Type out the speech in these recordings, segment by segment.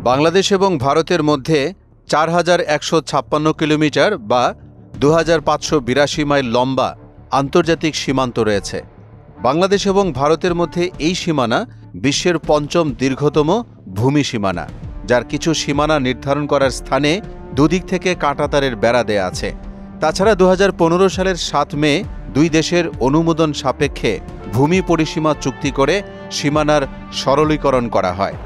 বাংলাদেশ এবং ভারতের মধ্যে ৪,১৫৬ কিলোমিটার বা ২,৫৮২ মাইল লম্বা আন্তর্জাতিক সীমান্ত রয়েছে। বাংলাদেশ এবং ভারতের মধ্যে এই সীমানা বিশ্বের পঞ্চম দীর্ঘতম ভূমি সীমানা, যার কিছু সীমানা নির্ধারণ করার স্থানে দুদিক থেকে কাঁটাতারের বেড়া দেয়া আছে। তাছাড়া ২০১৫ সালের ৭ মে দুই দেশের অনুমোদন সাপেক্ষে ভূমি পরিসীমা চুক্তি করে সীমানার সরলীকরণ করা হয়।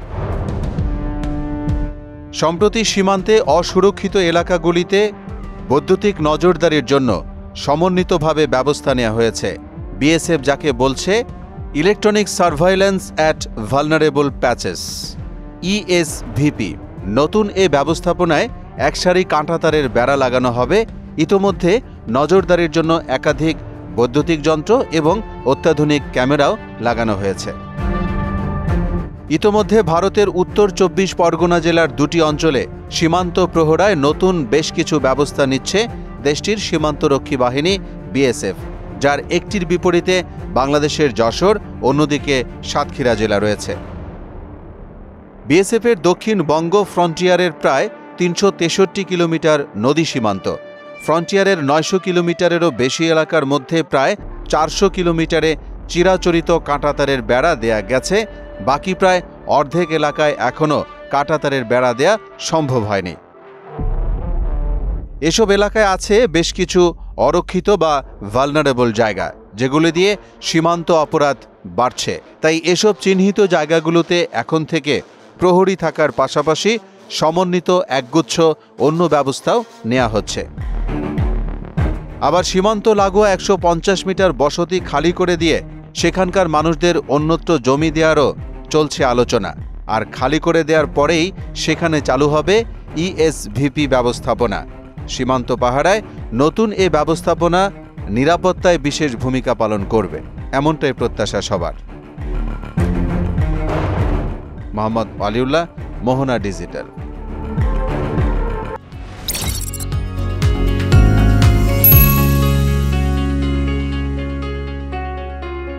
সম্প্রতি সীমান্তে অসুরক্ষিত এলাকাগুলিতে বৈদ্যুতিক নজরদারির জন্য সমন্বিতভাবে ব্যবস্থা নেওয়া হয়েছে। বিএসএফ যাকে বলছে ইলেকট্রনিক সার্ভাইল্যান্স অ্যাট ভালনারেবল প্যাচেস, ইএসভিপি। নতুন এ ব্যবস্থাপনায় একসারি কাঁটাতারের বেড়া লাগানো হবে। ইতোমধ্যে নজরদারির জন্য একাধিক বৈদ্যুতিক যন্ত্র এবং অত্যাধুনিক ক্যামেরাও লাগানো হয়েছে। ইতোমধ্যে ভারতের উত্তর ২৪ পরগনা জেলার দুটি অঞ্চলে সীমান্ত প্রহরায় নতুন বেশ কিছু ব্যবস্থা নিচ্ছে দেশটির সীমান্তরক্ষী বাহিনী বিএসএফ, যার একটির বিপরীতে বাংলাদেশের যশোর, অন্যদিকে সাতক্ষীরা জেলা রয়েছে। বিএসএফের দক্ষিণ বঙ্গ ফ্রন্টিয়ারের প্রায় ৩৬৩ কিলোমিটার নদী সীমান্ত। ফ্রন্টিয়ারের ৯০০ কিলোমিটারেরও বেশি এলাকার মধ্যে প্রায় ৪০০ কিলোমিটারে চিরাচরিত কাঁটাতারের বেড়া দেয়া গেছে। বাকি প্রায় অর্ধেক এলাকায় এখনও কাঁটাতারের বেড়া দেয়া সম্ভব হয়নি। এসব এলাকায় আছে বেশ কিছু অরক্ষিত বা ভালনারেবল জায়গা, যেগুলো দিয়ে সীমান্ত অপরাধ বাড়ছে। তাই এসব চিহ্নিত জায়গাগুলোতে এখন থেকে প্রহরী থাকার পাশাপাশি সমন্বিত একগুচ্ছ অন্য ব্যবস্থাও নেওয়া হচ্ছে। আবার সীমান্ত লাগোয়া ১৫০ মিটার বসতি খালি করে দিয়ে সেখানকার মানুষদের অন্যত্র জমি দেওয়ারও চলছে আলোচনা। আর খালি করে দেওয়ার পরেই সেখানে চালু হবে ইএসভিপি ব্যবস্থাপনা। সীমান্ত পাহারায় নতুন এ ব্যবস্থাপনা নিরাপত্তায় বিশেষ ভূমিকা পালন করবে, এমনটাই প্রত্যাশা সবার। মোহাম্মদ ওয়ালিউল্লাহ, মোহনা ডিজিটাল।